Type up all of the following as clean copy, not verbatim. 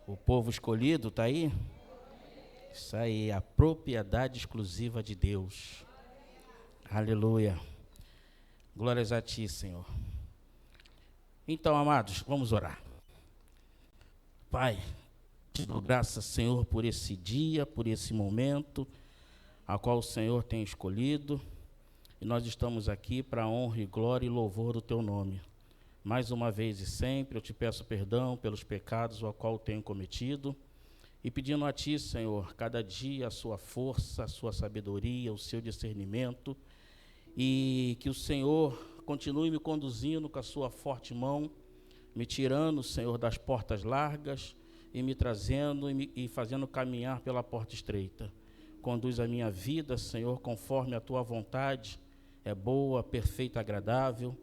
O povo escolhido está aí? Isso aí, a propriedade exclusiva de Deus. Aleluia. Glórias a ti, Senhor. Então, amados, vamos orar. Pai, te dou graças, Senhor, por esse dia, por esse momento, a qual o Senhor tem escolhido. E nós estamos aqui para a honra e glória e louvor do teu nome. Mais uma vez e sempre eu te peço perdão pelos pecados o qual tenho cometido e pedindo a ti, Senhor, cada dia a sua força, a sua sabedoria, o seu discernimento e que o Senhor continue me conduzindo com a sua forte mão, me tirando, Senhor, das portas largas e me trazendo e fazendo caminhar pela porta estreita. Conduz a minha vida, Senhor, conforme a tua vontade, é boa, perfeita, agradável.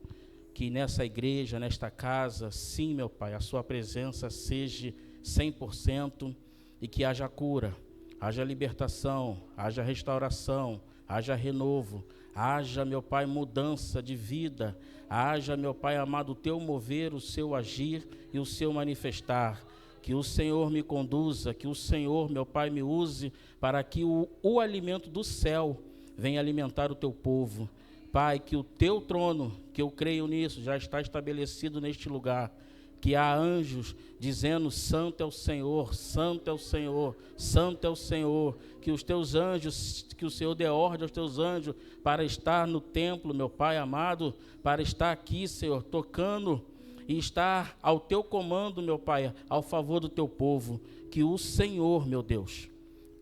Que nessa igreja, nesta casa, sim, meu Pai, a sua presença seja 100% e que haja cura, haja libertação, haja restauração, haja renovo, haja, meu Pai, mudança de vida, haja, meu Pai amado, o teu mover, o seu agir e o seu manifestar. Que o Senhor me conduza, que o Senhor, meu Pai, me use para que o alimento do céu venha alimentar o teu povo. Pai, que o teu trono, que eu creio nisso, já está estabelecido neste lugar, que há anjos dizendo, santo é o Senhor, santo é o Senhor, santo é o Senhor, que os teus anjos, que o Senhor dê ordem aos teus anjos para estar no templo, meu Pai amado, para estar aqui, Senhor, tocando e estar ao teu comando, meu Pai, ao favor do teu povo, que o Senhor, meu Deus,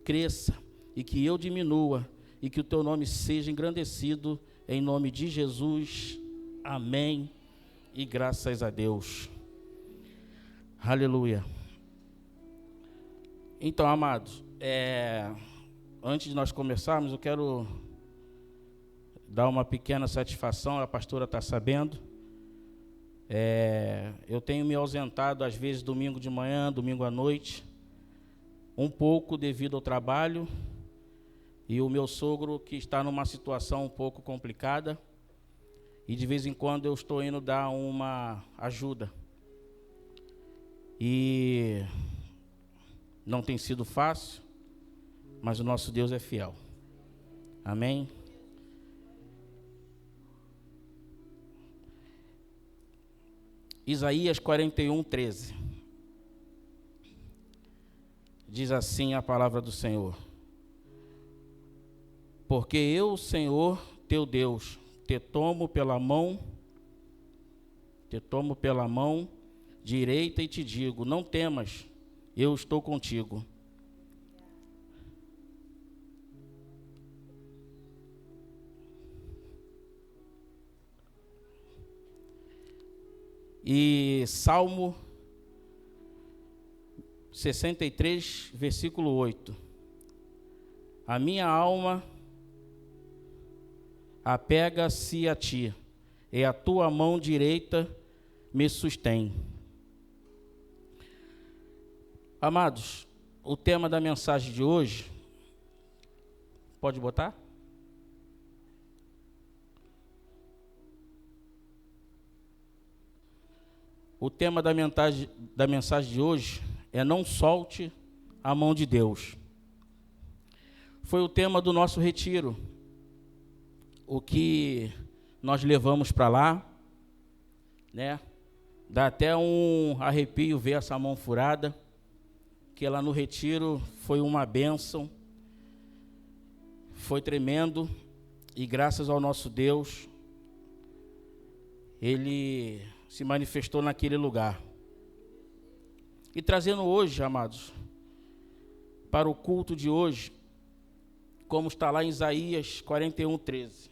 cresça e que eu diminua e que o teu nome seja engrandecido. Em nome de Jesus, amém e graças a Deus. Aleluia. Então, amados, antes de nós começarmos, eu quero dar uma pequena satisfação, a pastora está sabendo. Eu tenho me ausentado, às vezes, domingo de manhã, domingo à noite, um pouco devido ao trabalho. E o meu sogro que está numa situação um pouco complicada e de vez em quando eu estou indo dar uma ajuda. E não tem sido fácil, mas o nosso Deus é fiel. Amém? Isaías 41:13. Diz assim a palavra do Senhor. Porque eu, Senhor, teu Deus, te tomo pela mão direita e te digo, não temas, eu estou contigo. E Salmo 63, versículo 8. A minha alma apega-se a ti, e a tua mão direita me sustém. Amados, o tema da mensagem de hoje, pode botar? O tema da mensagem de hoje é não solte a mão de Deus. Foi o tema do nosso retiro. O que nós levamos para lá, né? Dá até um arrepio ver essa mão furada, que lá no retiro foi uma bênção, foi tremendo, e graças ao nosso Deus, Ele se manifestou naquele lugar. E trazendo hoje, amados, para o culto de hoje, como está lá em Isaías 41:13.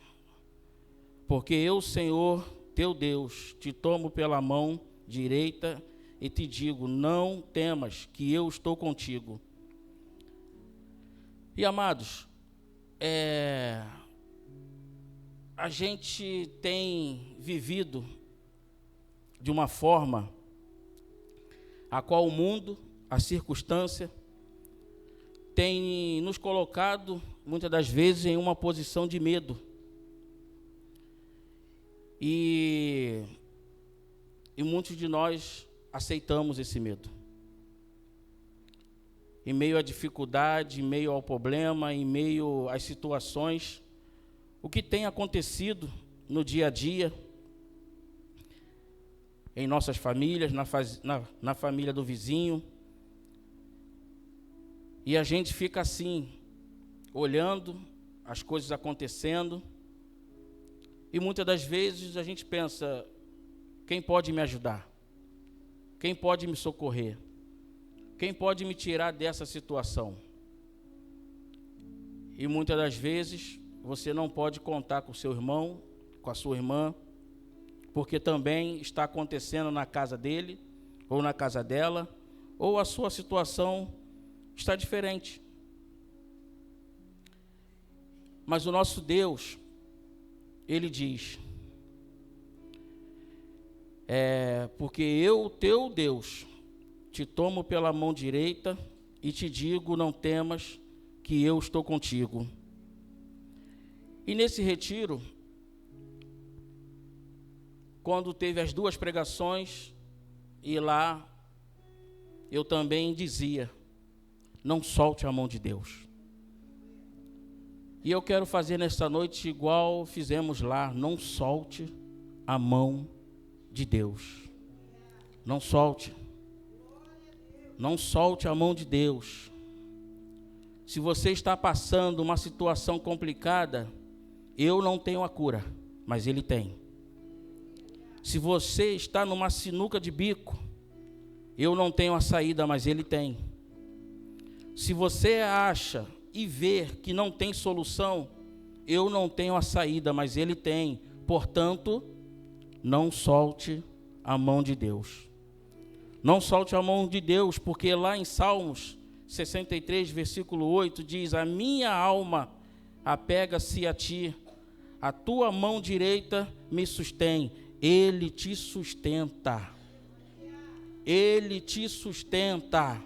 Porque eu, Senhor, teu Deus, te tomo pela mão direita e te digo, não temas, que eu estou contigo. E, amados, a gente tem vivido de uma forma a qual o mundo, a circunstância, tem nos colocado, muitas das vezes, em uma posição de medo. E muitos de nós aceitamos esse medo. em meio à dificuldade, em meio ao problema, em meio às situações, o que tem acontecido no dia a dia, em nossas famílias, na família do vizinho, e a gente fica assim, olhando as coisas acontecendo, e muitas das vezes a gente pensa, quem pode me ajudar? Quem pode me socorrer? Quem pode me tirar dessa situação? E muitas das vezes você não pode contar com o seu irmão, com a sua irmã, porque também está acontecendo na casa dele, ou na casa dela, ou a sua situação está diferente. Mas o nosso Deus, Ele diz, porque eu, teu Deus, te tomo pela mão direita e te digo, não temas, que eu estou contigo. E nesse retiro, quando teve as 2 pregações, e lá eu também dizia, não solte a mão de Deus. E eu quero fazer nesta noite igual fizemos lá, não solte a mão de Deus. Não solte. Não solte a mão de Deus. Se você está passando uma situação complicada, eu não tenho a cura, mas Ele tem. Se você está numa sinuca de bico, eu não tenho a saída, mas Ele tem. Se você acha e vê que não tem solução, eu não tenho a saída, mas Ele tem. Portanto, não solte a mão de Deus. Não solte a mão de Deus, porque lá em Salmos 63, versículo 8, diz, a minha alma apega-se a ti, a tua mão direita me sustém. Ele te sustenta. Ele te sustenta.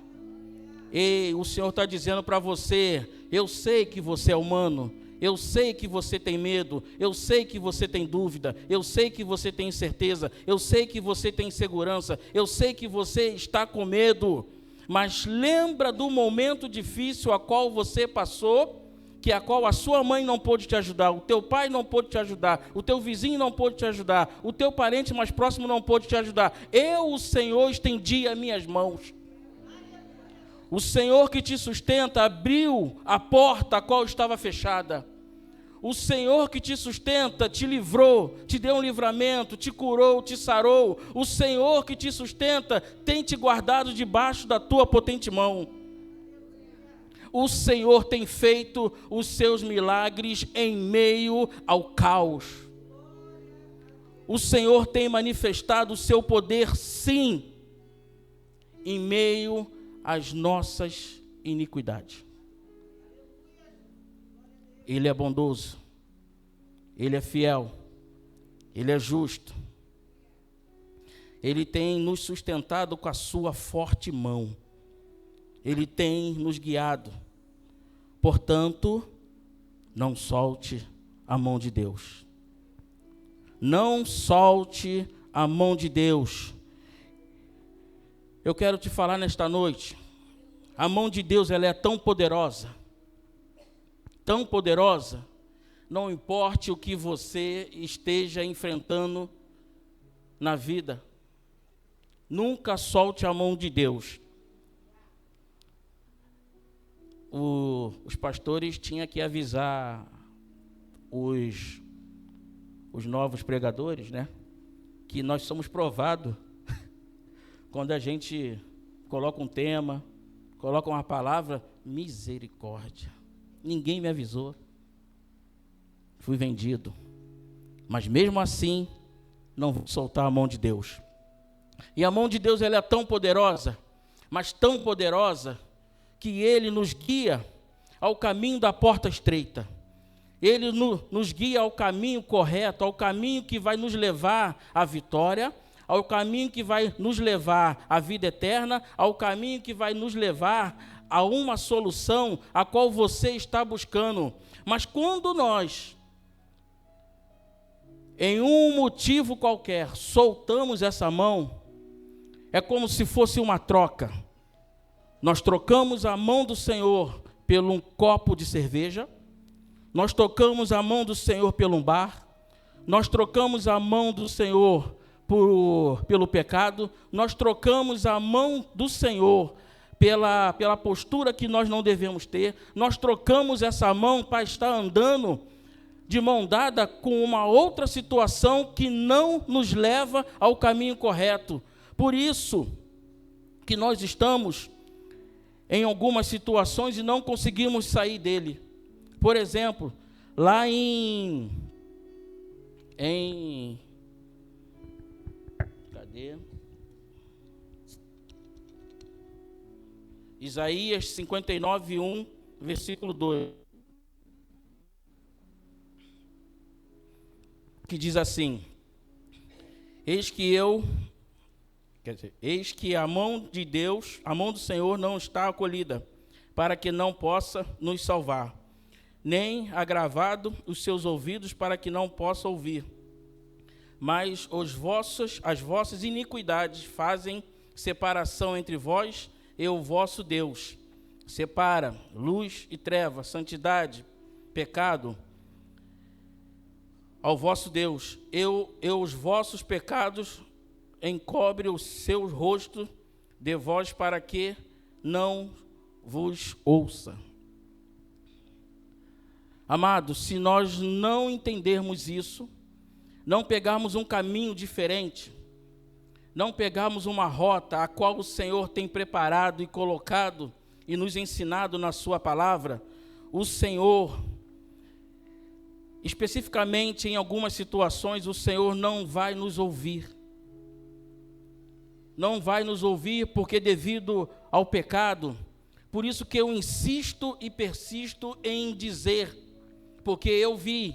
E o Senhor está dizendo para você, eu sei que você é humano, eu sei que você tem medo, eu sei que você tem dúvida, eu sei que você tem incerteza, eu sei que você tem insegurança, eu sei que você está com medo, mas lembra do momento difícil a qual você passou, que a qual a sua mãe não pôde te ajudar, o teu pai não pôde te ajudar, o teu vizinho não pôde te ajudar, o teu parente mais próximo não pôde te ajudar. Eu, o Senhor, estendi as minhas mãos. O Senhor que te sustenta abriu a porta a qual estava fechada. O Senhor que te sustenta te livrou, te deu um livramento, te curou, te sarou. O Senhor que te sustenta tem te guardado debaixo da tua potente mão. O Senhor tem feito os seus milagres em meio ao caos. O Senhor tem manifestado o seu poder, sim, em meio às nossas iniquidades. Ele é bondoso, Ele é fiel, Ele é justo. Ele tem nos sustentado com a sua forte mão. Ele tem nos guiado. Portanto, não solte a mão de Deus. Não solte a mão de Deus. Eu quero te falar nesta noite, a mão de Deus ela é tão poderosa, não importe o que você esteja enfrentando na vida, nunca solte a mão de Deus. Os pastores tinham que avisar os novos pregadores, né, que nós somos provados quando a gente coloca um tema, coloca uma palavra, misericórdia. Ninguém me avisou. Fui vendido. Mas mesmo assim, não vou soltar a mão de Deus. E a mão de Deus ela é tão poderosa, mas tão poderosa, que Ele nos guia ao caminho da porta estreita. Ele nos guia ao caminho correto, ao caminho que vai nos levar à vitória, ao caminho que vai nos levar à vida eterna, ao caminho que vai nos levar a uma solução a qual você está buscando. Mas quando nós, em um motivo qualquer, soltamos essa mão, é como se fosse uma troca. Nós trocamos a mão do Senhor por um copo de cerveja, nós trocamos a mão do Senhor pelo um bar, nós trocamos a mão do Senhor pelo pecado, nós trocamos a mão do Senhor pela postura que nós não devemos ter, nós trocamos essa mão para estar andando de mão dada com uma outra situação que não nos leva ao caminho correto. Por isso que nós estamos em algumas situações e não conseguimos sair dele. Por exemplo, lá cadê? Isaías 59:1, versículo 2. Que diz assim: eis que a mão de Deus, a mão do Senhor não está acolhida, para que não possa nos salvar, nem agravado os seus ouvidos para que não possa ouvir. Mas as vossas iniquidades fazem separação entre vós e o vosso Deus. Separa luz e treva, santidade, pecado, ao vosso Deus. Os vossos pecados encobre o seu rosto de vós para que não vos ouça. Amados, se nós não entendermos isso, não pegarmos um caminho diferente, não pegarmos uma rota a qual o Senhor tem preparado e colocado e nos ensinado na sua palavra, o Senhor, especificamente em algumas situações, o Senhor não vai nos ouvir. Não vai nos ouvir porque devido ao pecado. Por isso que eu insisto e persisto em dizer, porque eu vi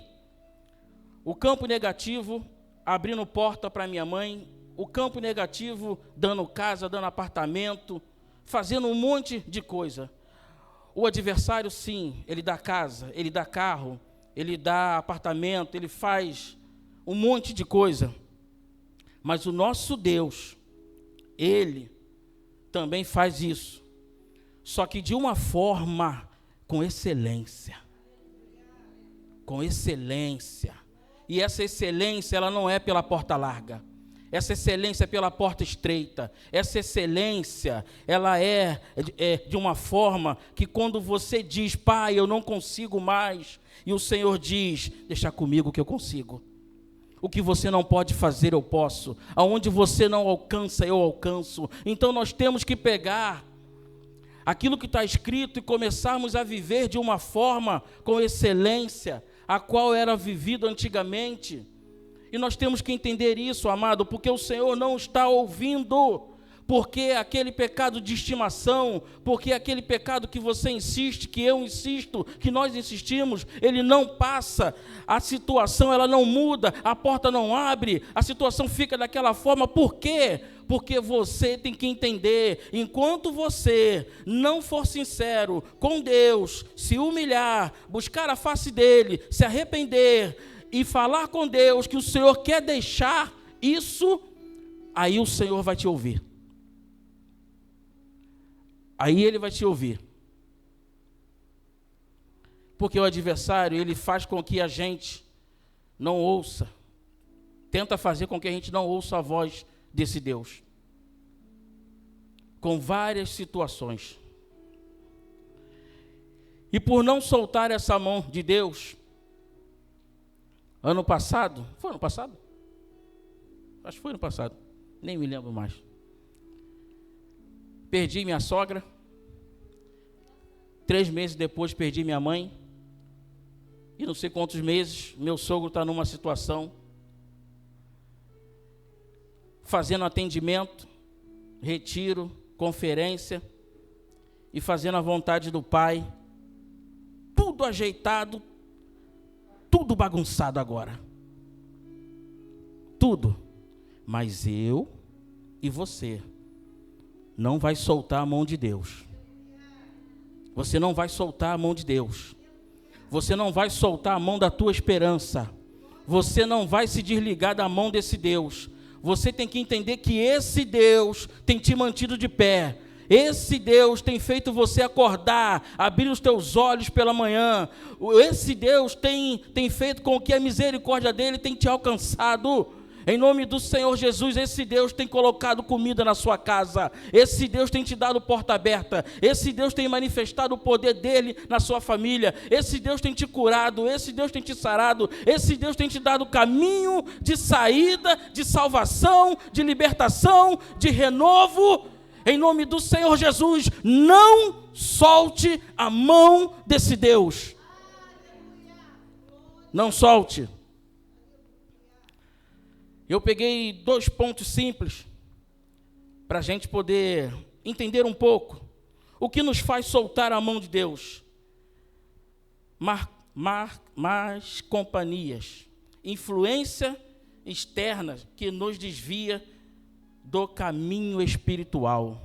o campo negativo abrindo porta para minha mãe, o campo negativo dando casa, dando apartamento, fazendo um monte de coisa. O adversário, sim, ele dá casa, ele dá carro, ele dá apartamento, ele faz um monte de coisa. Mas o nosso Deus, Ele também faz isso, só que de uma forma com excelência. Com excelência. E essa excelência, ela não é pela porta larga. Essa excelência é pela porta estreita. Essa excelência, ela é de uma forma que quando você diz, Pai, eu não consigo mais, e o Senhor diz, deixa comigo que eu consigo. O que você não pode fazer, eu posso. Aonde você não alcança, eu alcanço. Então nós temos que pegar aquilo que está escrito e começarmos a viver de uma forma com excelência, a qual era vivido antigamente. E nós temos que entender isso, amado, porque o Senhor não está ouvindo, porque aquele pecado de estimação, porque aquele pecado que você insiste, que eu insisto, que nós insistimos, ele não passa, a situação ela não muda, a porta não abre, a situação fica daquela forma. Por quê? Porque você tem que entender, enquanto você não for sincero com Deus, se humilhar, buscar a face dele, se arrepender e falar com Deus que o Senhor quer deixar isso, aí o Senhor vai te ouvir. Aí ele vai te ouvir. Porque o adversário, ele faz com que a gente não ouça. Tenta fazer com que a gente não ouça a voz desse Deus. Com várias situações. E por não soltar essa mão de Deus, ano passado, foi ano passado? Acho que foi ano passado, nem me lembro mais. Perdi minha sogra. 3 meses depois perdi minha mãe. E não sei quantos meses meu sogro está numa situação, fazendo atendimento, retiro, conferência, e fazendo a vontade do Pai. Tudo ajeitado, tudo bagunçado agora. Tudo. Mas eu e você não vai soltar a mão de Deus. Você não vai soltar a mão de Deus. Você não vai soltar a mão da tua esperança. Você não vai se desligar da mão desse Deus. Você tem que entender que esse Deus tem te mantido de pé. Esse Deus tem feito você acordar, abrir os teus olhos pela manhã. Esse Deus tem feito com que a misericórdia dele tenha te alcançado. Em nome do Senhor Jesus, esse Deus tem colocado comida na sua casa. Esse Deus tem te dado porta aberta. Esse Deus tem manifestado o poder dele na sua família. Esse Deus tem te curado. Esse Deus tem te sarado. Esse Deus tem te dado caminho de saída, de salvação, de libertação, de renovo. Em nome do Senhor Jesus, não solte a mão desse Deus. Não solte. Eu peguei 2 pontos simples para a gente poder entender um pouco o que nos faz soltar a mão de Deus. Más companhias, influência externa que nos desvia do caminho espiritual.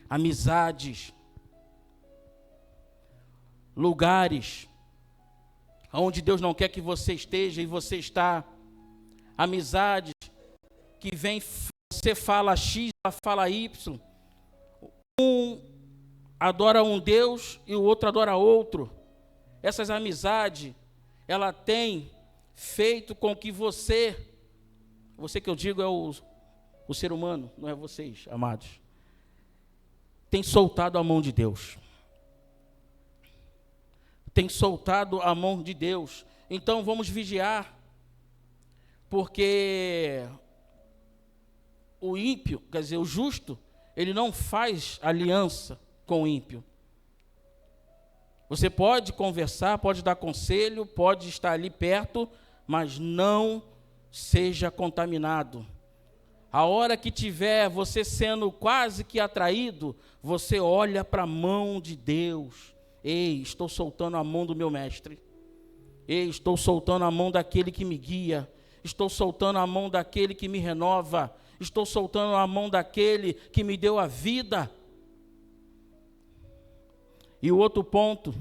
Amizades, lugares onde Deus não quer que você esteja e você está. Amizades que vem, você fala X, ela fala Y. Um adora um Deus e o outro adora outro. Essas amizades, ela tem feito com que você que eu digo é o ser humano, não é vocês, amados, tem soltado a mão de Deus. Tem soltado a mão de Deus. Então vamos vigiar. Porque o ímpio, quer dizer, o justo, ele não faz aliança com o ímpio. Você pode conversar, pode dar conselho, pode estar ali perto, mas não seja contaminado. A hora que tiver você sendo quase que atraído, você olha para a mão de Deus. Ei, estou soltando a mão do meu mestre. Ei, estou soltando a mão daquele que me guia. Estou soltando a mão daquele que me renova. Estou soltando a mão daquele que me deu a vida. E o outro ponto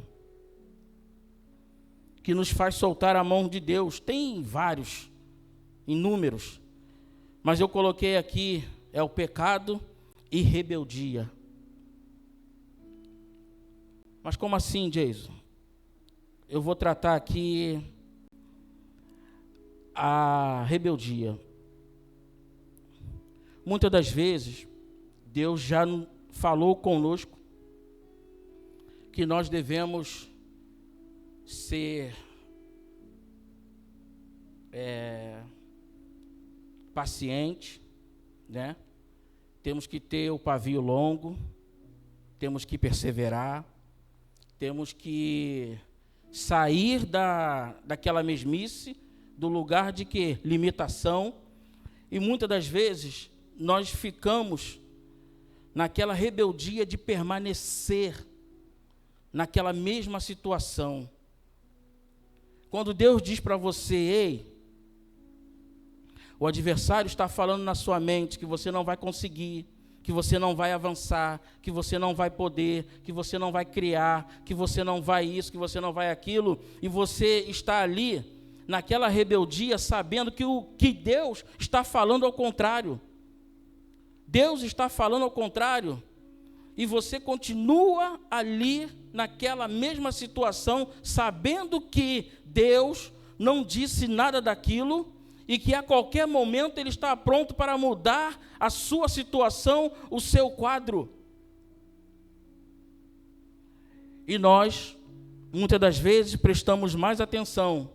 que nos faz soltar a mão de Deus, tem vários, inúmeros, mas eu coloquei aqui, é o pecado e rebeldia. Mas como assim, Jason? Eu vou tratar aqui a rebeldia. Muitas das vezes, Deus já falou conosco que nós devemos ser pacientes, né? Temos que ter o pavio longo, temos que perseverar, temos que sair daquela mesmice, do lugar de que limitação, e muitas das vezes nós ficamos naquela rebeldia de permanecer naquela mesma situação. Quando Deus diz para você, ei, o adversário está falando na sua mente que você não vai conseguir, que você não vai avançar, que você não vai poder, que você não vai criar, que você não vai isso, que você não vai aquilo, e você está ali naquela rebeldia, sabendo que o que Deus está falando ao contrário. Deus está falando ao contrário, e você continua ali naquela mesma situação, sabendo que Deus não disse nada daquilo, e que a qualquer momento Ele está pronto para mudar a sua situação, o seu quadro. E nós, muitas das vezes, prestamos mais atenção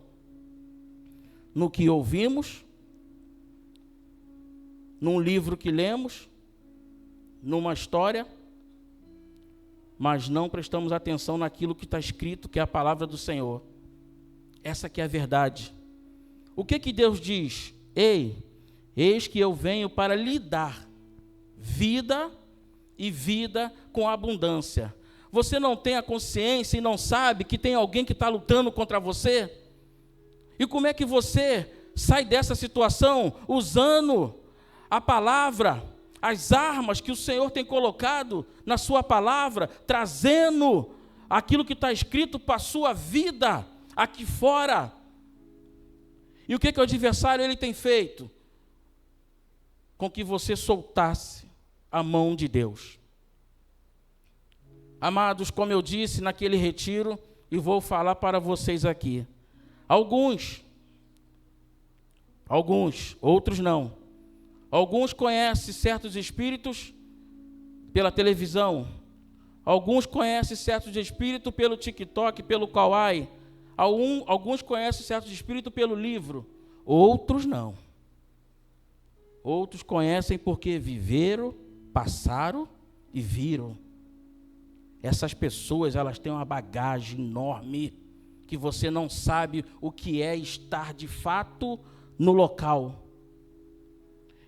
no que ouvimos, num livro que lemos, numa história, mas não prestamos atenção naquilo que está escrito, que é a palavra do Senhor. Essa que é a verdade. O que Deus diz? Ei, eis que eu venho para lhe dar vida e vida com abundância. Você não tem a consciência e não sabe que tem alguém que está lutando contra você? E como é que você sai dessa situação? Usando a palavra, as armas que o Senhor tem colocado na sua palavra, trazendo aquilo que está escrito para a sua vida aqui fora. E o que o adversário ele tem feito? Com que você soltasse a mão de Deus. Amados, como eu disse naquele retiro, e vou falar para vocês aqui, alguns, outros não. Alguns conhecem certos espíritos pela televisão, alguns conhecem certos espíritos pelo TikTok, pelo Kawaii, alguns conhecem certos espíritos pelo livro, outros não. Outros conhecem porque viveram, passaram e viram. Essas pessoas, elas têm uma bagagem enorme, que você não sabe o que é estar de fato no local.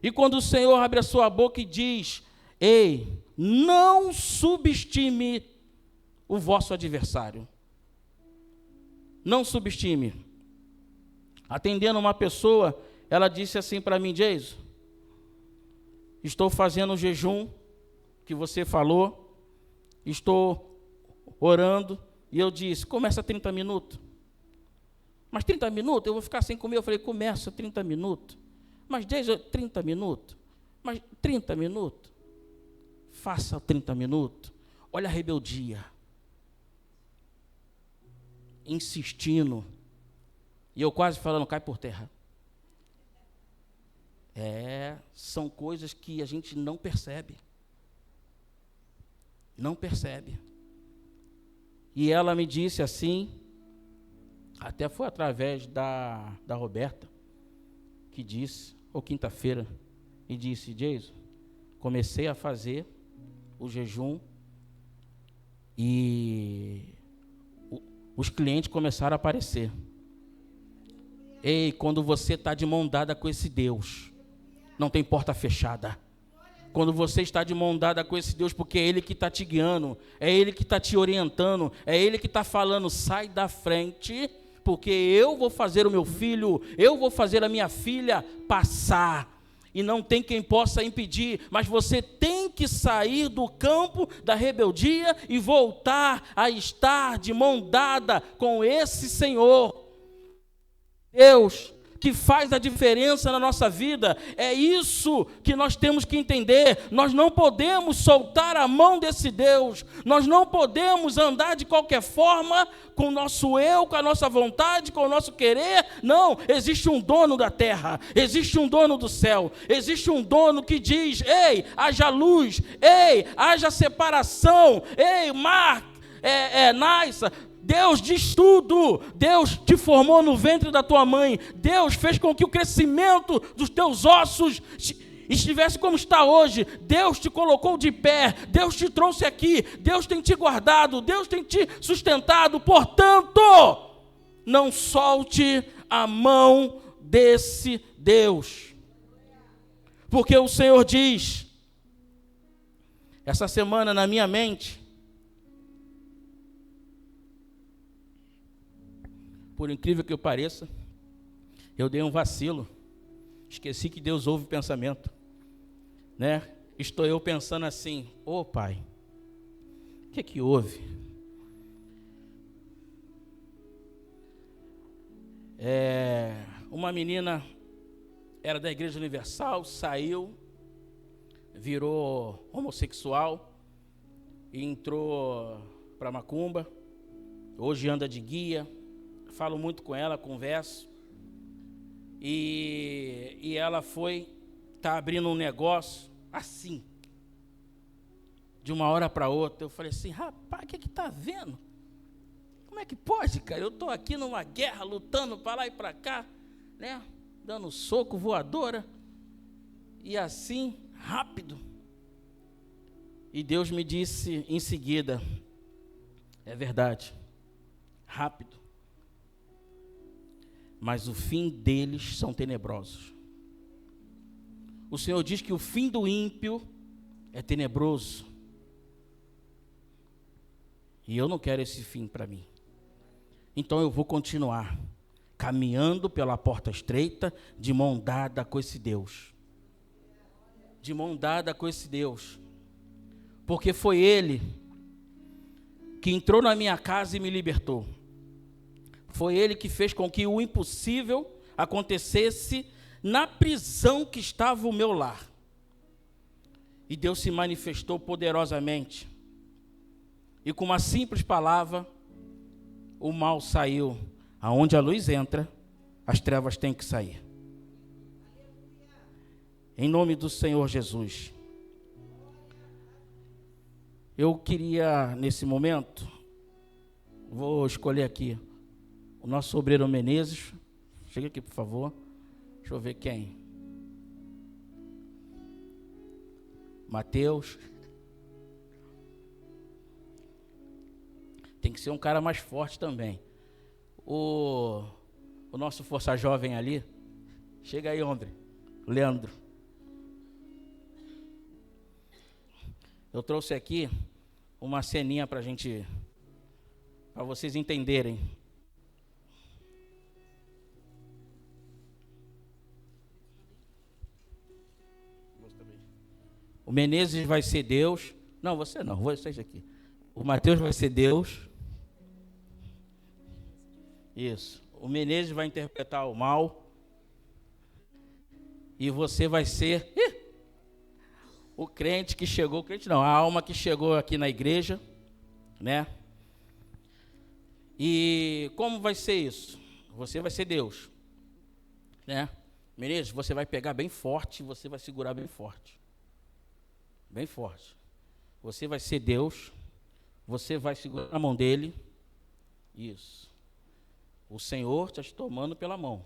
E quando o Senhor abre a sua boca e diz: ei, não subestime o vosso adversário. Não subestime. Atendendo uma pessoa, ela disse assim para mim: Jason, estou fazendo o jejum que você falou, estou orando, e eu disse: começa 30 minutos. Mas 30 minutos? Eu vou ficar sem comer? Eu falei: começa 30 minutos. Mas desde 30 minutos? Mas 30 minutos? Faça 30 minutos. Olha a rebeldia. Insistindo. E eu quase falando: cai por terra. São coisas que a gente não percebe. Não percebe. E ela me disse assim, até foi através da Roberta, que disse, ou quinta-feira, e disse: Jason, comecei a fazer o jejum e os clientes começaram a aparecer. Ei, quando você está de mão dada com esse Deus, não tem porta fechada. Quando você está de mão dada com esse Deus, porque é Ele que está te guiando, é Ele que está te orientando, é Ele que está falando: sai da frente, porque eu vou fazer o meu filho, eu vou fazer a minha filha passar. E não tem quem possa impedir, mas você tem que sair do campo da rebeldia e voltar a estar de mão dada com esse Senhor. Deus que faz a diferença na nossa vida, é isso que nós temos que entender. Nós não podemos soltar a mão desse Deus, nós não podemos andar de qualquer forma, com o nosso eu, com a nossa vontade, com o nosso querer. Não, existe um dono da terra, existe um dono do céu, existe um dono que diz: ei, haja luz, ei, haja separação, ei, mar, nasça. Deus diz tudo. Deus te formou no ventre da tua mãe. Deus fez com que o crescimento dos teus ossos estivesse como está hoje. Deus te colocou de pé. Deus te trouxe aqui. Deus tem te guardado. Deus tem te sustentado. Portanto, não solte a mão desse Deus. Porque o Senhor diz, essa semana na minha mente, por incrível que eu pareça, eu dei um vacilo. Esqueci que Deus ouve o pensamento, né? Estou eu pensando assim: ô Pai, o que houve? Uma menina era da Igreja Universal, saiu, virou homossexual e entrou para macumba. Hoje anda de guia. Falo muito com ela, converso, e ela está abrindo um negócio assim, de uma hora para outra. Eu falei assim: rapaz, o que está vendo? Como é que pode, cara? Eu estou aqui numa guerra, lutando para lá e para cá, né? Dando soco, voadora, e assim, rápido. E Deus me disse em seguida: é verdade, rápido. Mas o fim deles são tenebrosos. O Senhor diz que o fim do ímpio é tenebroso. E eu não quero esse fim para mim. Então eu vou continuar caminhando pela porta estreita, de mão dada com esse Deus. De mão dada com esse Deus. Porque foi Ele que entrou na minha casa e me libertou. Foi Ele que fez com que o impossível acontecesse na prisão que estava o meu lar. E Deus se manifestou poderosamente. E com uma simples palavra, o mal saiu. Aonde a luz entra, as trevas têm que sair. Em nome do Senhor Jesus. Eu queria, nesse momento, vou escolher aqui o nosso obreiro Menezes. Chega aqui, por favor. Deixa eu ver quem. Mateus. Tem que ser um cara mais forte também. O nosso Força Jovem ali. Chega aí, homem. Leandro. Eu trouxe aqui uma ceninha para vocês entenderem. O Menezes vai ser Deus. Não, você não, vocês aqui. O Mateus vai ser Deus. Isso. O Menezes vai interpretar o mal. E você vai ser o crente que chegou, a alma que chegou aqui na igreja, né? E como vai ser isso? Você vai ser Deus, né? Menezes, você vai pegar bem forte, você vai segurar bem forte. Bem forte. Você vai ser Deus, você vai segurar a mão dele. Isso. O Senhor está te tomando pela mão.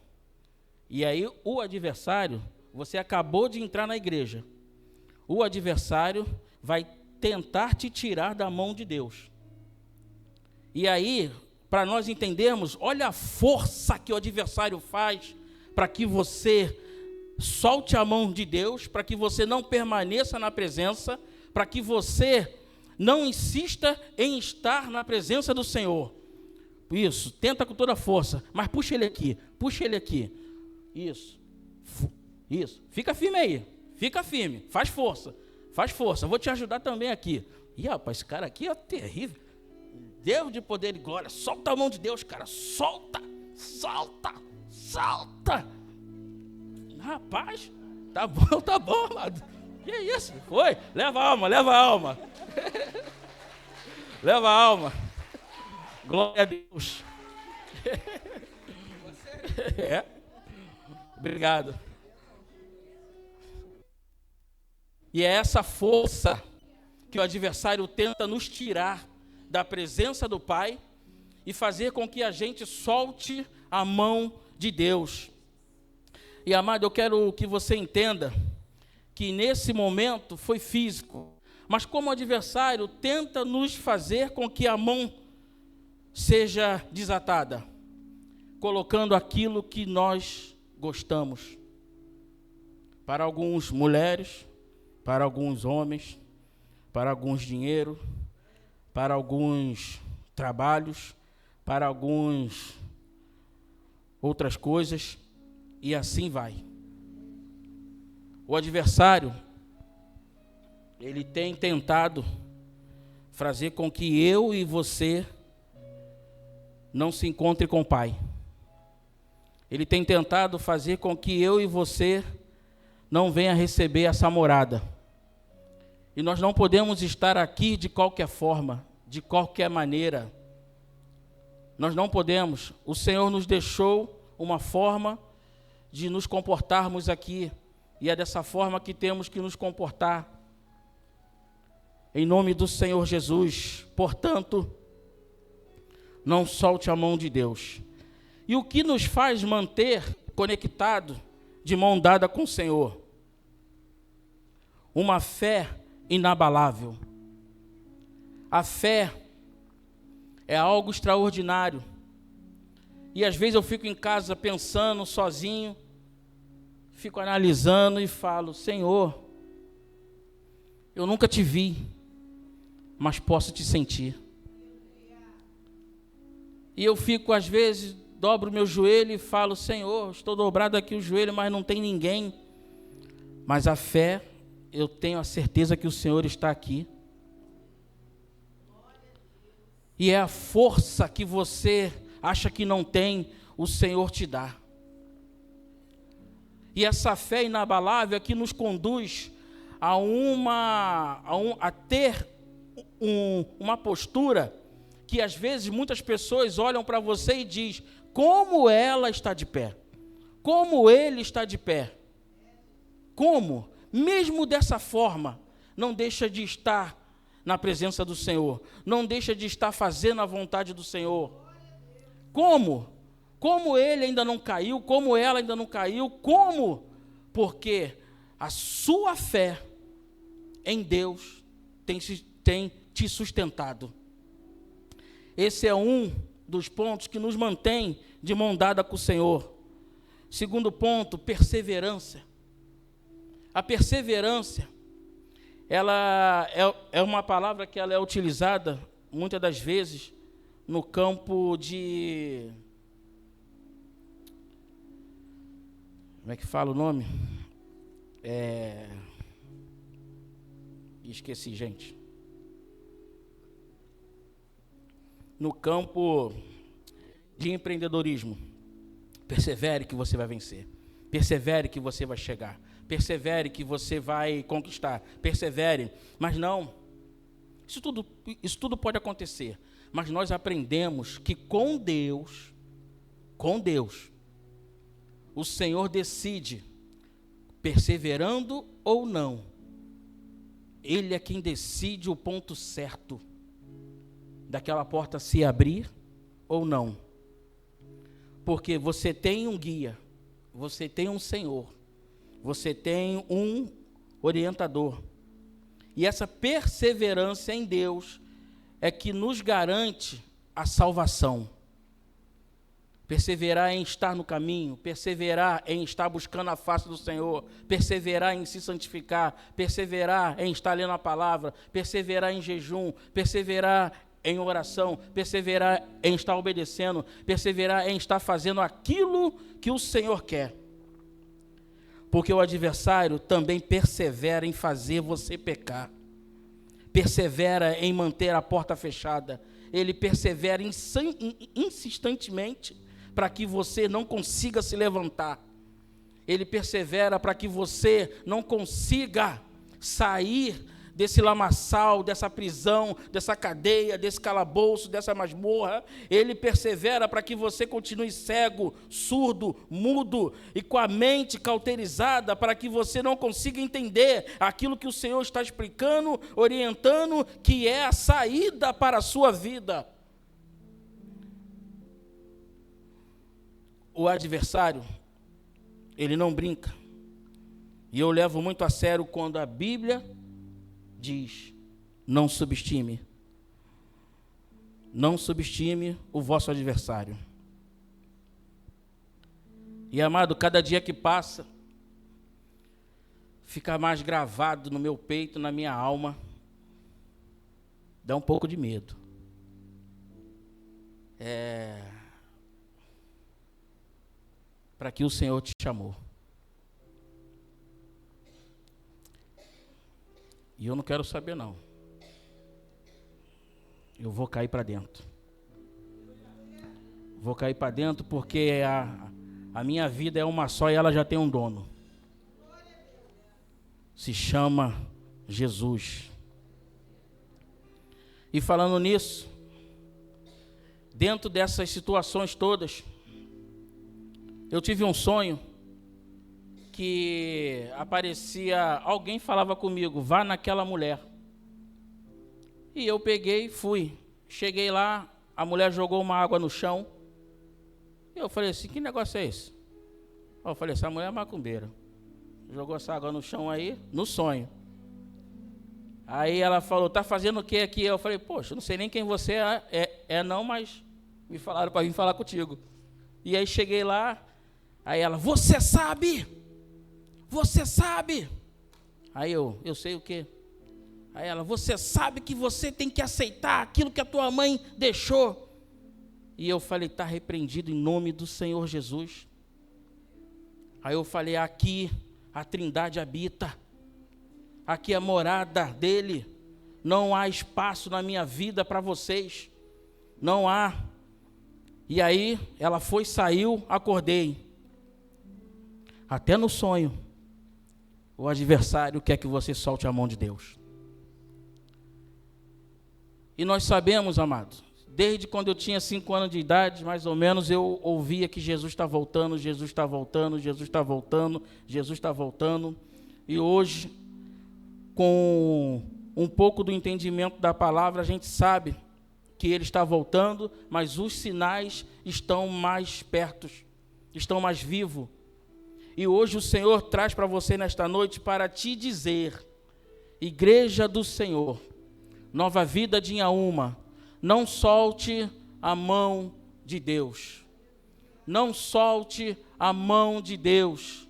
E aí o adversário, você acabou de entrar na igreja. O adversário vai tentar te tirar da mão de Deus. E aí, para nós entendermos, olha a força que o adversário faz para que você solte a mão de Deus, para que você não permaneça na presença, para que você não insista em estar na presença do Senhor. Isso, tenta com toda a força, mas puxa ele aqui. Isso, fica firme aí, fica firme, faz força, vou te ajudar também aqui. Ih, rapaz, esse cara aqui é terrível. Deus de poder e glória, solta a mão de Deus, cara, solta. Rapaz, tá bom, amado. Que isso? Foi? Leva a alma. Leva a alma. Glória a Deus. É. Obrigado. E é essa força que o adversário tenta nos tirar da presença do Pai e fazer com que a gente solte a mão de Deus. E, amado, eu quero que você entenda que nesse momento foi físico, mas como o adversário tenta nos fazer com que a mão seja desatada, colocando aquilo que nós gostamos. Para alguns, mulheres, para alguns, homens, para alguns, dinheiro, para alguns, trabalhos, para alguns, outras coisas, e assim vai. O adversário, ele tem tentado fazer com que eu e você não se encontre com o Pai. Ele tem tentado fazer com que eu e você não venha receber essa morada. E nós não podemos estar aqui de qualquer forma, de qualquer maneira. Nós não podemos. O Senhor nos deixou uma forma de nos comportarmos aqui. E é dessa forma que temos que nos comportar. Em nome do Senhor Jesus. Portanto, não solte a mão de Deus. E o que nos faz manter conectado, de mão dada com o Senhor? Uma fé inabalável. A fé é algo extraordinário. E às vezes eu fico em casa pensando sozinho, fico analisando e falo: Senhor, eu nunca te vi, mas posso te sentir. E eu fico, às vezes, dobro meu joelho e falo: Senhor, estou dobrado aqui o joelho, mas não tem ninguém. Mas a fé, eu tenho a certeza que o Senhor está aqui. E é a força que você acha que não tem, o Senhor te dá. E essa fé inabalável é que nos conduz a ter uma postura que às vezes muitas pessoas olham para você e diz: como ela está de pé, como ele está de pé, como, mesmo dessa forma, não deixa de estar na presença do Senhor, não deixa de estar fazendo a vontade do Senhor. Como ele ainda não caiu, como ela ainda não caiu, como? Porque a sua fé em Deus tem te sustentado. Esse é um dos pontos que nos mantém de mão dada com o Senhor. Segundo ponto, perseverança. A perseverança, ela é uma palavra que ela é utilizada muitas das vezes no campo de... Como é que fala o nome? Esqueci, gente. No campo de empreendedorismo. Persevere que você vai vencer. Persevere que você vai chegar. Persevere que você vai conquistar. Persevere. Mas não. Isso tudo pode acontecer. Mas nós aprendemos que com Deus, o Senhor decide, perseverando ou não. Ele é quem decide o ponto certo daquela porta se abrir ou não. Porque você tem um guia, você tem um Senhor, você tem um orientador. E essa perseverança em Deus é que nos garante a salvação. Perseverar em estar no caminho, perseverar em estar buscando a face do Senhor, perseverar em se santificar, perseverar em estar lendo a palavra, perseverar em jejum, perseverar em oração, perseverar em estar obedecendo, perseverar em estar fazendo aquilo que o Senhor quer. Porque o adversário também persevera em fazer você pecar, persevera em manter a porta fechada, ele persevera insistentemente para que você não consiga se levantar. Ele persevera para que você não consiga sair desse lamaçal, dessa prisão, dessa cadeia, desse calabouço, dessa masmorra. Ele persevera para que você continue cego, surdo, mudo e com a mente cauterizada, para que você não consiga entender aquilo que o Senhor está explicando, orientando, que é a saída para a sua vida. O adversário, ele não brinca. E eu levo muito a sério quando a Bíblia diz: não subestime o vosso adversário. E amado, cada dia que passa, fica mais gravado no meu peito, na minha alma, dá um pouco de medo. Para que o Senhor te chamou. E eu não quero saber, não. Eu vou cair para dentro. Vou cair para dentro porque a minha vida é uma só e ela já tem um dono. Se chama Jesus. E falando nisso, dentro dessas situações todas, eu tive um sonho que aparecia, alguém falava comigo: vá naquela mulher. E eu peguei, fui. Cheguei lá, a mulher jogou uma água no chão. Eu falei assim: que negócio é esse? Eu falei: essa mulher é macumbeira. Jogou essa água no chão aí, no sonho. Aí ela falou: tá fazendo o que aqui? Eu falei: poxa, não sei nem quem você é não, mas me falaram para vir falar contigo. E aí cheguei lá, aí ela: você sabe? Você sabe? Aí eu sei o quê? Aí ela: você sabe que você tem que aceitar aquilo que a tua mãe deixou. E eu falei: está repreendido em nome do Senhor Jesus. Aí eu falei: aqui a Trindade habita, aqui é a morada dele, não há espaço na minha vida para vocês, não há. E aí ela foi, saiu, acordei. Até no sonho, o adversário quer que você solte a mão de Deus. E nós sabemos, amados, desde quando eu tinha 5 anos de idade, mais ou menos, eu ouvia que Jesus está voltando, Jesus está voltando, Jesus está voltando, Jesus está voltando. E hoje, com um pouco do entendimento da palavra, a gente sabe que Ele está voltando, mas os sinais estão mais perto, estão mais vivos. E hoje o Senhor traz para você nesta noite para te dizer, Igreja do Senhor, Nova Vida de Inhaúma, não solte a mão de Deus. Não solte a mão de Deus.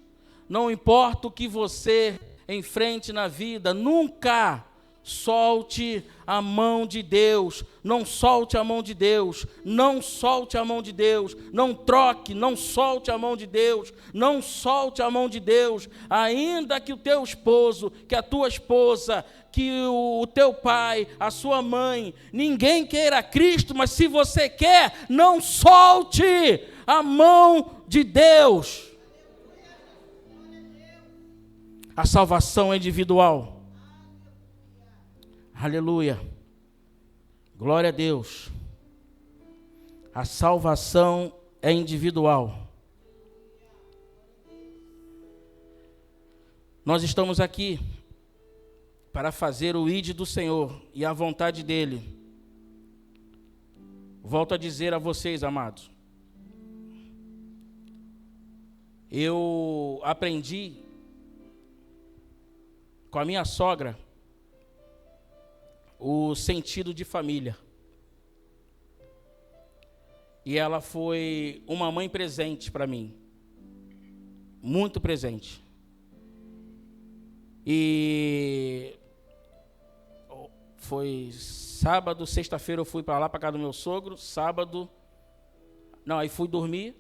Não importa o que você enfrente na vida, nunca solte a mão de Deus. Não solte a mão de Deus. Não solte a mão de Deus. Não troque, não solte a mão de Deus. Não solte a mão de Deus. Ainda que o teu esposo, que a tua esposa, que o teu pai, a sua mãe, ninguém queira Cristo, mas se você quer, não solte a mão de Deus. A salvação é individual. Aleluia. Glória a Deus. A salvação é individual. Nós estamos aqui para fazer o ide do Senhor e a vontade dEle. Volto a dizer a vocês, amados, eu aprendi com a minha sogra o sentido de família. E ela foi uma mãe presente para mim, muito presente. E foi sábado, sexta-feira eu fui para lá, para casa do meu sogro, aí fui dormir,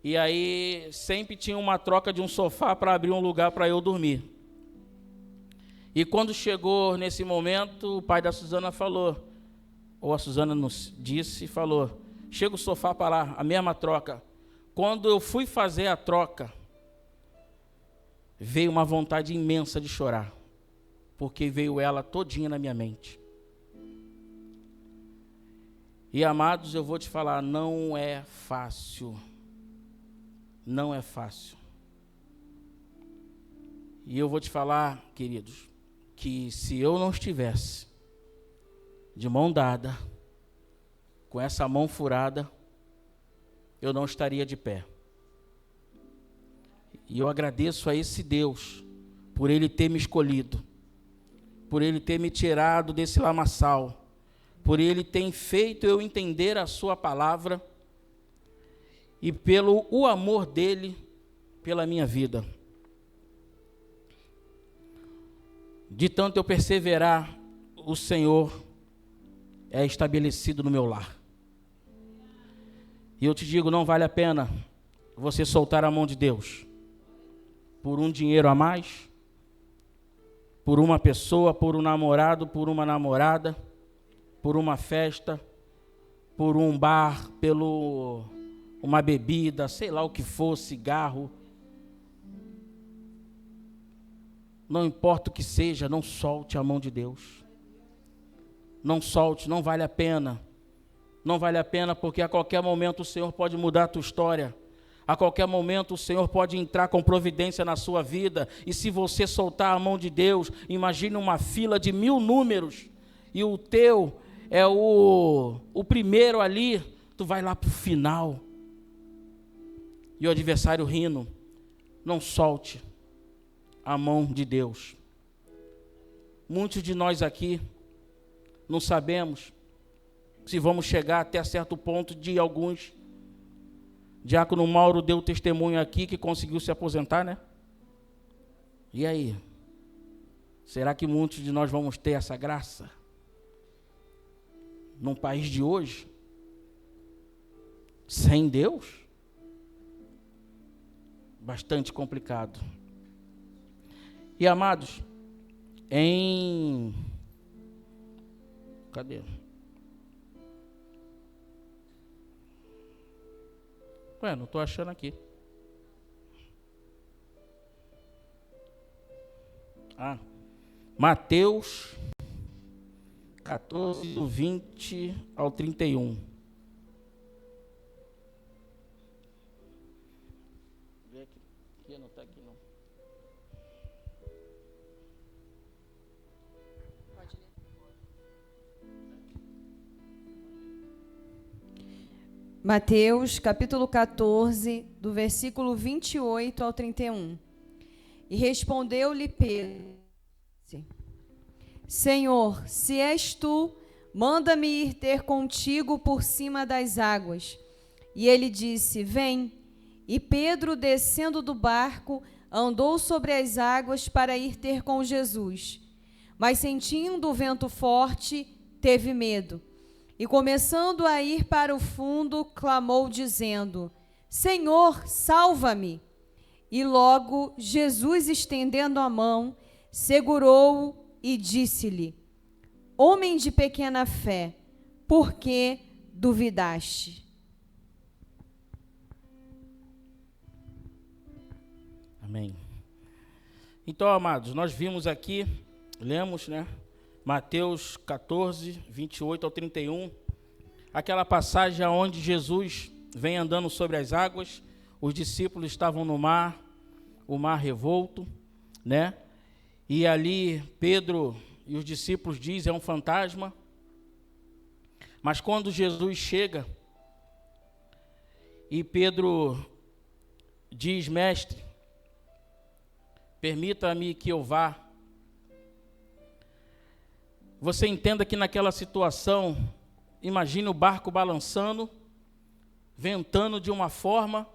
e aí sempre tinha uma troca de um sofá para abrir um lugar para eu dormir. E quando chegou nesse momento, o pai da Suzana falou, ou a Suzana nos disse, falou, chega o sofá para lá, a mesma troca. Quando eu fui fazer a troca, veio uma vontade imensa de chorar, porque veio ela todinha na minha mente. E amados, eu vou te falar, não é fácil. Não é fácil. E eu vou te falar, queridos, que se eu não estivesse de mão dada, com essa mão furada, eu não estaria de pé. E eu agradeço a esse Deus, por Ele ter me escolhido, por Ele ter me tirado desse lamaçal, por Ele ter feito eu entender a sua palavra, e pelo o amor dEle pela minha vida. De tanto eu perseverar, o Senhor é estabelecido no meu lar. E eu te digo, não vale a pena você soltar a mão de Deus por um dinheiro a mais, por uma pessoa, por um namorado, por uma namorada, por uma festa, por um bar, pelo uma bebida, sei lá o que for, cigarro. Não importa o que seja, não solte a mão de Deus. Não solte, não vale a pena. Não vale a pena, porque a qualquer momento o Senhor pode mudar a tua história. A qualquer momento o Senhor pode entrar com providência na sua vida. E se você soltar a mão de Deus, imagine uma fila de 1000 números. E o teu é o primeiro ali, tu vai lá para o final. E o adversário rindo. Não solte a mão de Deus. Muitos de nós aqui não sabemos se vamos chegar até certo ponto de alguns. Diácono Mauro deu testemunho aqui que conseguiu se aposentar, né? E aí? Será que muitos de nós vamos ter essa graça? Num país de hoje? Sem Deus? Bastante complicado. E amados, cadê? Ué, não estou achando aqui. Mateus 14, do 20 ao 31. Vê aqui, não está aqui não. Pode ler. Mateus capítulo 14, do versículo 28 ao 31. E respondeu-lhe Pedro: Senhor, se és tu, manda-me ir ter contigo por cima das águas. E ele disse: Vem. E Pedro, descendo do barco, andou sobre as águas para ir ter com Jesus. Mas sentindo o vento forte, teve medo. E começando a ir para o fundo, clamou dizendo: Senhor, salva-me. E logo Jesus, estendendo a mão, segurou-o e disse-lhe: Homem de pequena fé, por que duvidaste? Amém. Então, amados, nós vimos aqui, lemos, Mateus 14, 28 ao 31, aquela passagem onde Jesus vem andando sobre as águas, os discípulos estavam no mar, o mar revolto, E ali Pedro e os discípulos dizem, é um fantasma. Mas quando Jesus chega e Pedro diz: Mestre, permita-me que eu vá. Você entenda que naquela situação, imagine o barco balançando, ventando de uma forma.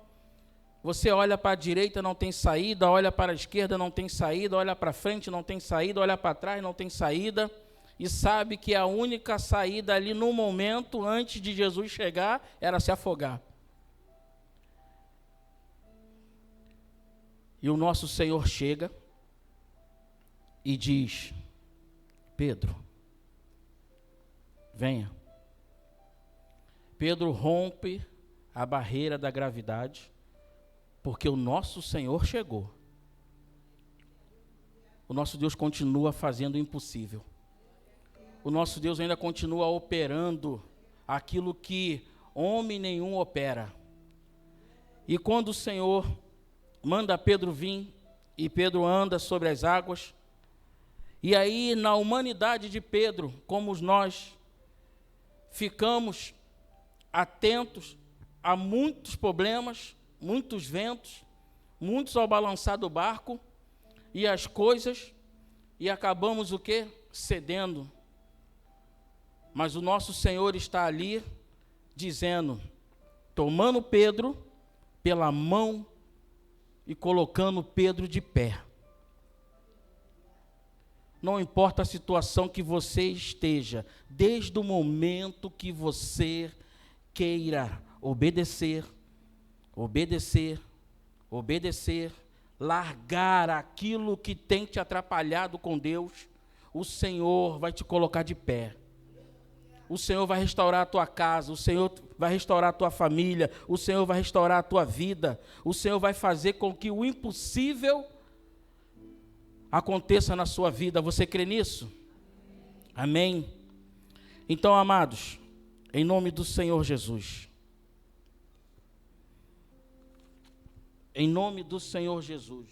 Você olha para a direita, não tem saída, olha para a esquerda, não tem saída, olha para frente, não tem saída, olha para trás, não tem saída, e sabe que a única saída ali no momento, antes de Jesus chegar, era se afogar. E o nosso Senhor chega e diz: Pedro, venha. Pedro rompe a barreira da gravidade, porque o nosso Senhor chegou. O nosso Deus continua fazendo o impossível. O nosso Deus ainda continua operando aquilo que homem nenhum opera. E quando o Senhor manda Pedro vir, e Pedro anda sobre as águas, e aí na humanidade de Pedro, como nós ficamos atentos a muitos problemas, muitos ventos, muitos ao balançar do barco, e as coisas, e acabamos o quê? Cedendo. Mas o nosso Senhor está ali, dizendo, tomando Pedro pela mão e colocando Pedro de pé. Não importa a situação que você esteja, desde o momento que você queira obedecer, largar aquilo que tem te atrapalhado com Deus, o Senhor vai te colocar de pé. O Senhor vai restaurar a tua casa, o Senhor vai restaurar a tua família, o Senhor vai restaurar a tua vida, o Senhor vai fazer com que o impossível aconteça na sua vida. Você crê nisso? Amém? Então, amados, em nome do Senhor Jesus, em nome do Senhor Jesus,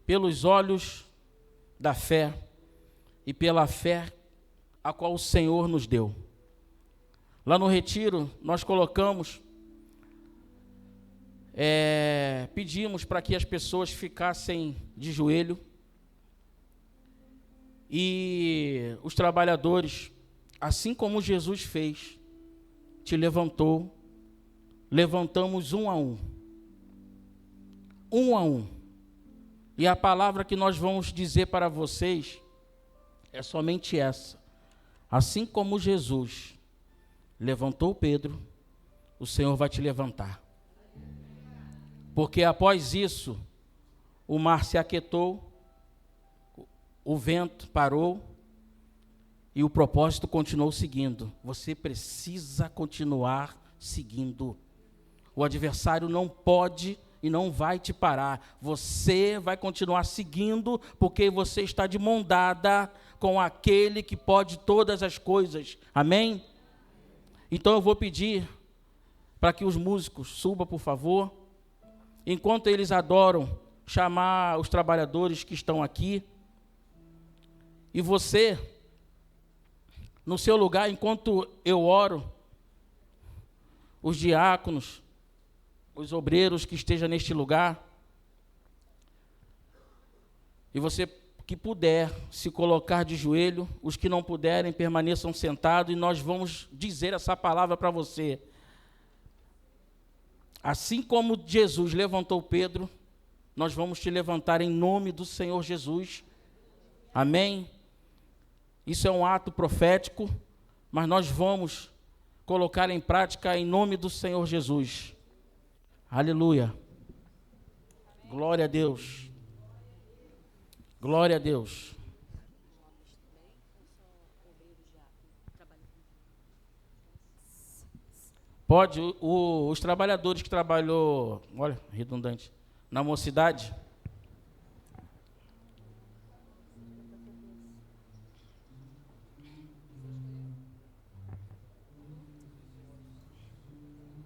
pelos olhos da fé e pela fé a qual o Senhor nos deu. Lá no retiro, nós colocamos, pedimos para que as pessoas ficassem de joelho, e os trabalhadores, assim como Jesus fez, te levantou, levantamos um a um, e a palavra que nós vamos dizer para vocês é somente essa: assim como Jesus levantou Pedro, o Senhor vai te levantar. Porque após isso, o mar se aquietou, o vento parou e o propósito continuou seguindo. Você precisa continuar seguindo. O adversário não pode e não vai te parar. Você vai continuar seguindo, porque você está de mão dada com aquele que pode todas as coisas. Amém? Então eu vou pedir para que os músicos subam, por favor. Enquanto eles adoram, chamar os trabalhadores que estão aqui. E você, no seu lugar, enquanto eu oro, os diáconos, os obreiros que estejam neste lugar, e você que puder se colocar de joelho, os que não puderem permaneçam sentados, e nós vamos dizer essa palavra para você. Assim como Jesus levantou Pedro, nós vamos te levantar em nome do Senhor Jesus. Amém? Isso é um ato profético, mas nós vamos colocar em prática em nome do Senhor Jesus. Aleluia. Glória a Deus. Glória a Deus. Pode, os trabalhadores que trabalhou, olha, redundante, na mocidade.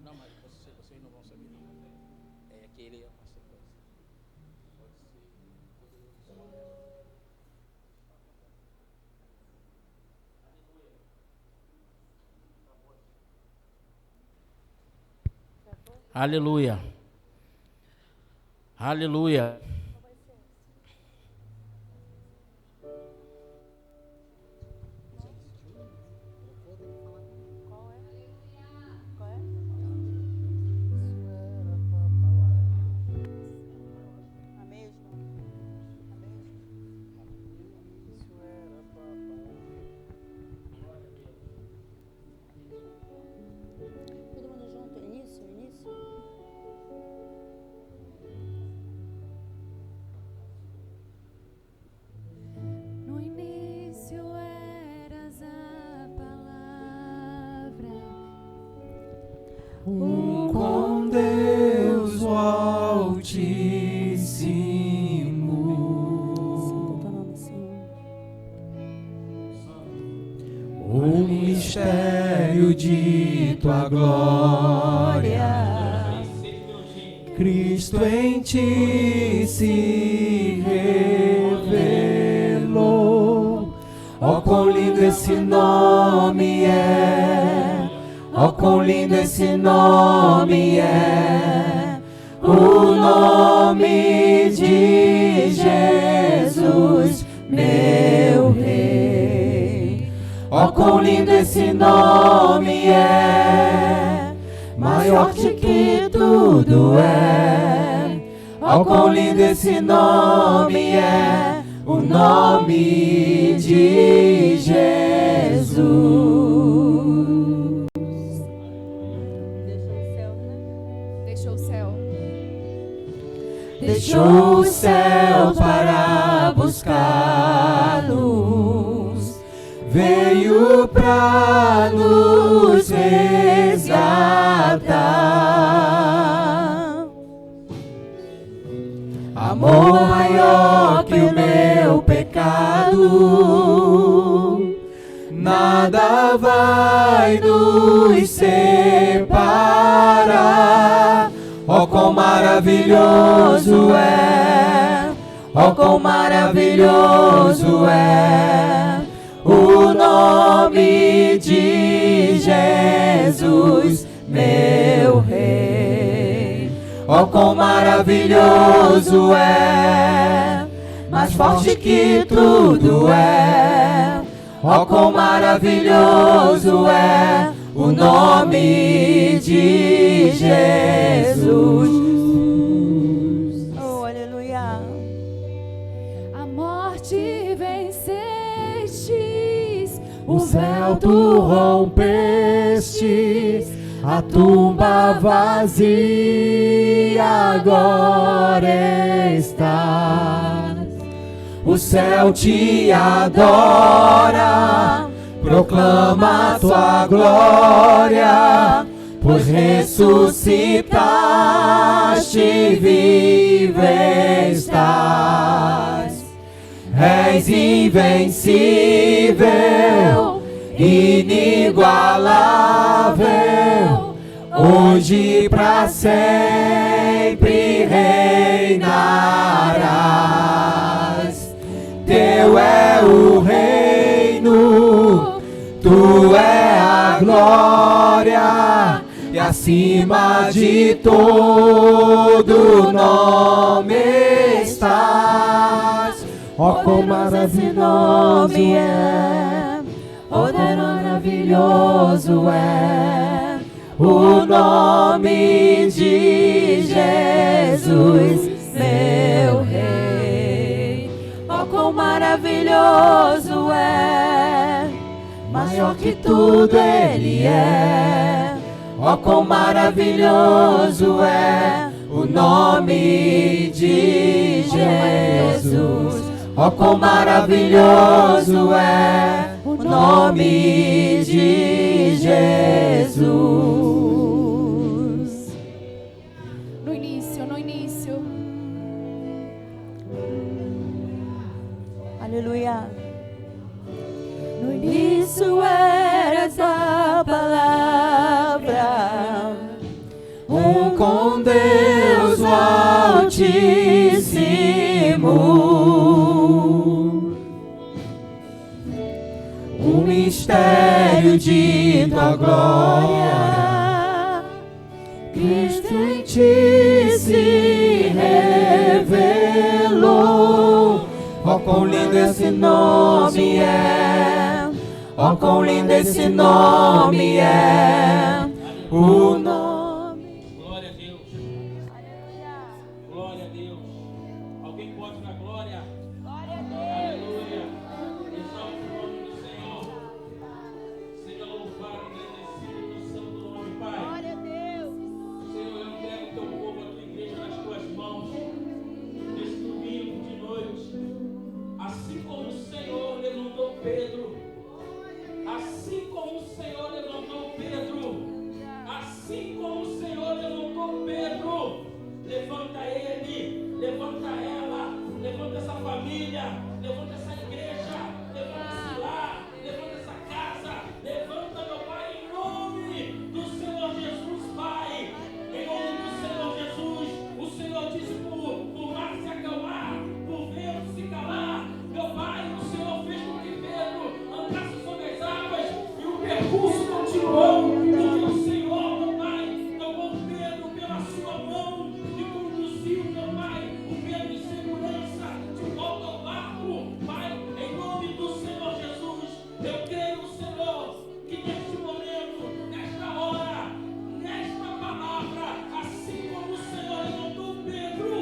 Não, mas vocês não vão saber. É que ele é uma sequência. Pode ser. Aleluia. Aleluia. Com Deus o Altíssimo, o mistério de tua glória, Cristo em ti se revelou. Ó, quão lindo esse nome é! Oh, quão lindo esse nome é, o nome de Jesus, meu Rei. Oh, quão lindo esse nome é, maior de que tudo é. Oh, quão lindo esse nome é, o nome de Jesus. Deixou o céu para buscar-nos, veio para nos resgatar. Amor maior que o meu pecado, nada vai nos separar. Oh, quão maravilhoso é, oh, quão maravilhoso é o nome de Jesus, meu Rei. Oh, quão maravilhoso é, mais forte que tudo é. Oh, quão maravilhoso é o nome de Jesus. Oh, aleluia. A morte vencestes, O céu tu rompestes, a tumba vazia agora está. O céu te adora, proclama tua glória, pois ressuscitaste e vivo estás. És invencível, inigualável, hoje pra sempre reinarás. Teu é o reino, tu é a glória, e acima de todo nome estás. Ó, quão maravilhoso é, ó, quão maravilhoso é o nome de Jesus, meu Rei. Ó, quão maravilhoso é, maior que tudo Ele é. Ó, quão maravilhoso é o nome de Jesus. Ó, quão maravilhoso é o nome de Jesus. No início, no início. Aleluia. No início eras a palavra, com Deus o Altíssimo, o mistério de tua glória, Cristo em ti se revelou. Ó, quão lindo esse nome é, ó, quão lindo esse nome é, o nome. Glória a Deus. Glória a Deus. Alguém pode dar glória? Glória a Deus. Aleluia. Exalte o nome do Senhor. Seja louvado, agradecido do santo nome, Pai. Glória a Deus. Senhor, eu entrego o teu povo, a tua igreja nas tuas mãos. Nesse domingo de noite. Assim como o Senhor levantou Pedro. Assim como o Senhor levantou Pedro. Assim como o Senhor levantou Pedro, levanta ele, levanta ela, levanta essa família, levanta essa igreja, levanta esse lar, levanta essa casa, levanta, meu Pai, em nome do Senhor Jesus, Pai, em nome do Senhor Jesus. O Senhor disse por mar se acalmar, por vento se calar, meu Pai, o Senhor fez com que Pedro andasse sobre as águas e o percurso continuou, porque o Senhor, meu Pai, tomou Pedro pela sua mão e conduziu, meu Pai, o Pedro em segurança de volta ao barco. Pai, em nome do Senhor Jesus, eu creio, Senhor, que neste momento, nesta hora, nesta palavra, assim como o Senhor levantou Pedro,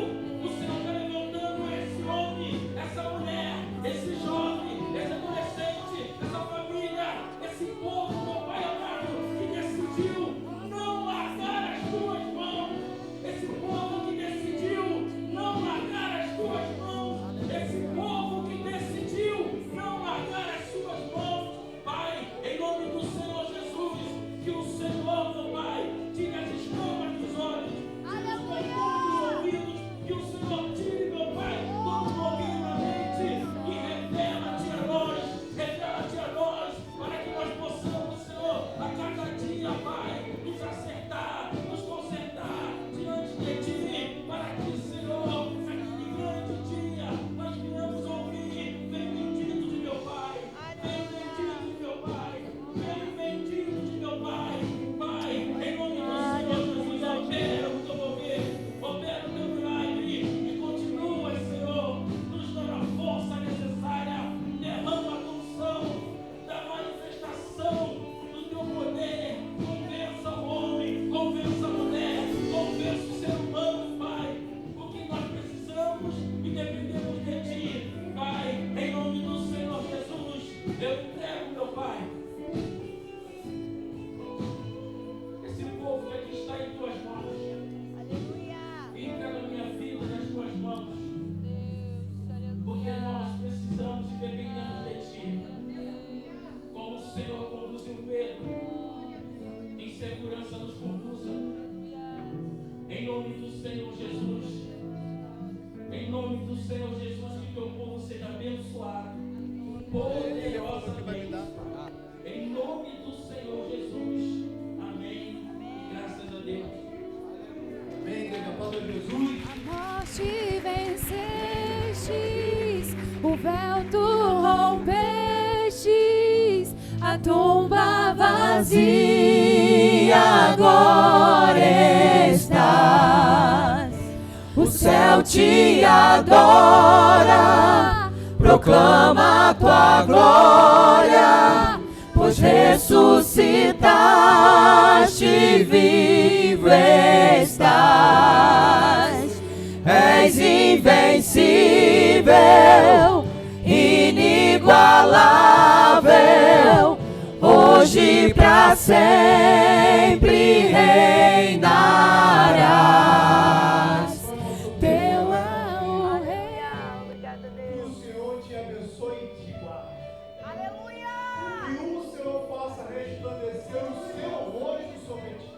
o Senhor está levantando esse homem, essa mulher, esse jovem, esse adolescente, essa família, esse povo, meu Pai amado, que decidiu não largar as tuas mãos, esse povo que decidiu não largar as tuas mãos, esse povo que decidiu não largar as suas mãos, Pai, em nome do Senhor Jesus, que o Senhor, meu Pai, tire as escamas dos olhos, os confundos dos ouvidos, que o Senhor tire, meu Pai, todo bloqueio na mente e revela-te a nós, para que nós possamos, Senhor, a cada dia, Pai, nos acertar, nos consertar diante de Ti, para que, Senhor, naquele grande dia, nós venhamos ouvir: vem bendito de meu Pai, vem bendito de meu Pai, vem bendito de meu Pai. Pai, em nome do Senhor Jesus, opera o teu mover, opera o teu milagre e continua, Senhor, nos dando a força necessária, derrama a unção da manifestação do teu poder. Convença o homem, convença a mulher, convença o ser humano, Pai, o que nós precisamos e dependemos de Ti. Pai, em nome do Senhor Jesus, eu entrego, meu Pai, esse povo que aqui está em Tuas mãos. Entrega a minha vida nas Tuas mãos, porque nós precisamos e dependemos de Ti. Como o Senhor conduziu Pedro em segurança nos confins tumba vazia agora estás. O céu te adora, proclama a tua glória, pois ressuscitaste, vivo estás. És invencível, inigualável, hoje pra sempre reinarás. Teu é o rei. Que o Senhor te abençoe e te guarde. Aleluia! Que o Senhor faça resplandecer o seu rosto sobre ti.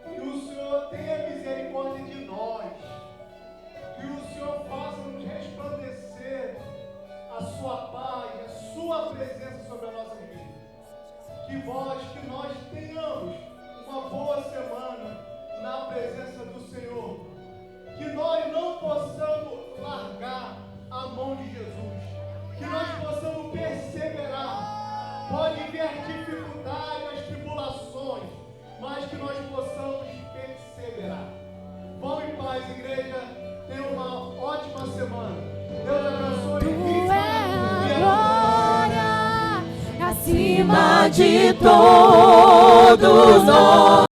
Que o Senhor tenha misericórdia de nós. Que o Senhor faça nos resplandecer a sua paz, a sua presença sobre a nossa vida. Que nós tenhamos uma boa semana na presença do Senhor. Que nós não possamos largar a mão de Jesus. Que nós possamos perseverar. Pode vir as dificuldades, as tribulações, mas que nós possamos perseverar. Vão em paz, igreja. Tenha uma ótima semana. Deus abençoe. Tu é a glória acima de todos nós.